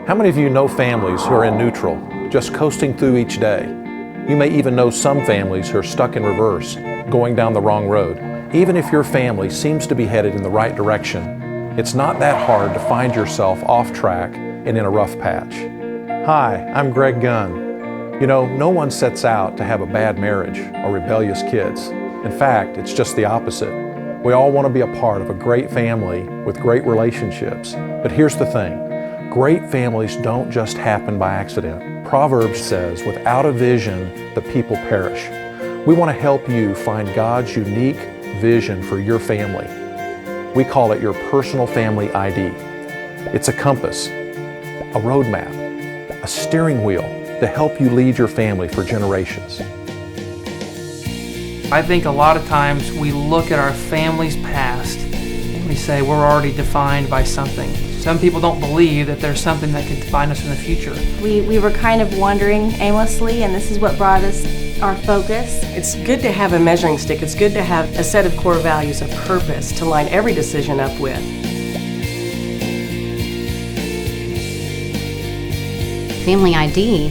How many of you know families who are in neutral, just coasting through each day? You may even know some families who are stuck in reverse, going down the wrong road. Even if your family seems to be headed in the right direction, it's not that hard to find yourself off track and in a rough patch. Hi, I'm Greg Gunn. You know, no one sets out to have a bad marriage or rebellious kids. In fact, it's just the opposite. We all want to be a part of a great family with great relationships. But here's the thing. Great families don't just happen by accident. Proverbs says, without a vision, the people perish. We want to help you find God's unique vision for your family. We call it your personal family ID. It's a compass, a roadmap, a steering wheel to help you lead your family for generations. I think a lot of times we look at our family's past and we say we're already defined by something. Some people don't believe that there's something that could define us in the future. We were kind of wandering aimlessly, and this is what brought us our focus. It's good to have a measuring stick. It's good to have a set of core values, a purpose to line every decision up with. Family ID,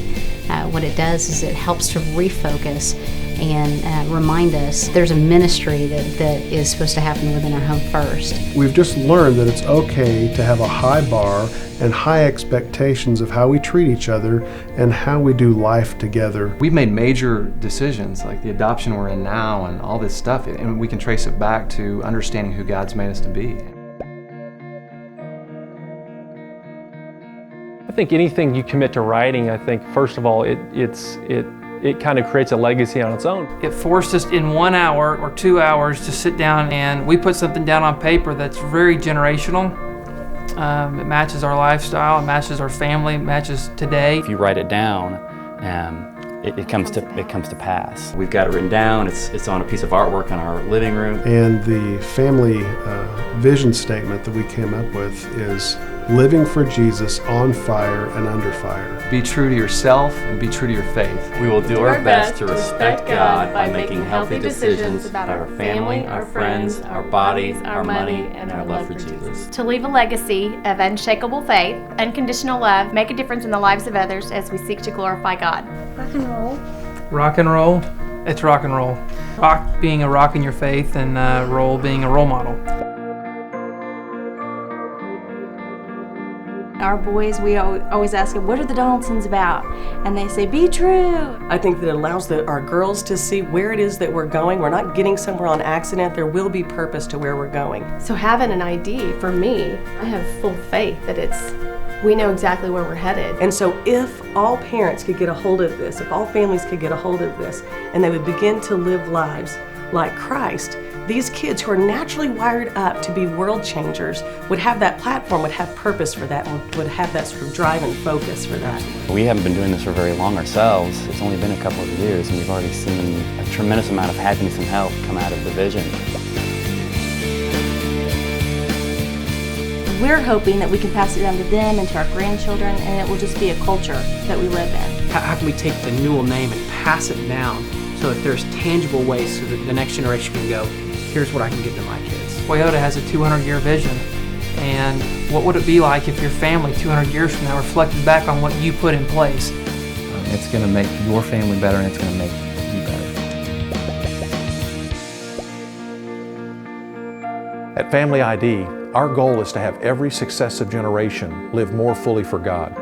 what it does is it helps to refocus and remind us there's a ministry that is supposed to happen within our home first. We've just learned that it's okay to have a high bar and high expectations of how we treat each other and how we do life together. We've made major decisions like the adoption we're in now and all this stuff, and we can trace it back to understanding who God's made us to be. I think anything you commit to writing, I think first of all, it kind of creates a legacy on its own. It forced us in 1 hour or 2 hours to sit down and we put something down on paper that's very generational. It matches our lifestyle, it matches our family, it matches today. If you write it down, it comes to pass. We've got it written down, it's on a piece of artwork in our living room. And the family vision statement that we came up with is living for Jesus on fire and under fire. Be true to yourself and be true to your faith. We will do our best to respect God by making healthy decisions about our family, our friends, our bodies, our money, and our love for Jesus. To leave a legacy of unshakable faith, unconditional love, make a difference in the lives of others as we seek to glorify God. Rock and roll. Rock and roll, it's rock and roll. Rock being a rock in your faith and roll being a role model. Our boys, we always ask them, what are the Donaldsons about? And they say, be true. I think that it allows our girls to see where it is that we're going. We're not getting somewhere on accident. There will be purpose to where we're going. So having an ID, for me, I have full faith that we know exactly where we're headed. And so if all parents could get a hold of this, if all families could get a hold of this, and they would begin to live lives like Christ, these kids who are naturally wired up to be world changers would have that platform, would have purpose for that, and would have that sort of drive and focus for that. We haven't been doing this for very long ourselves. It's only been a couple of years, and we've already seen a tremendous amount of happiness and health come out of the vision. We're hoping that we can pass it down to them and to our grandchildren, and it will just be a culture that we live in. How can we take the Newell name and pass it down so that there's tangible ways so that the next generation can go, here's what I can give to my kids. Toyota has a 200-year vision, and what would it be like if your family 200 years from now reflected back on what you put in place? It's going to make your family better and it's going to make you better. At Family ID, our goal is to have every successive generation live more fully for God.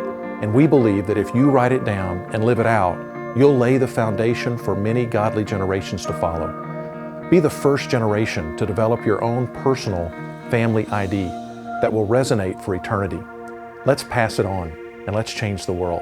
And we believe that if you write it down and live it out, you'll lay the foundation for many godly generations to follow. Be the first generation to develop your own personal family ID that will resonate for eternity. Let's pass it on and let's change the world.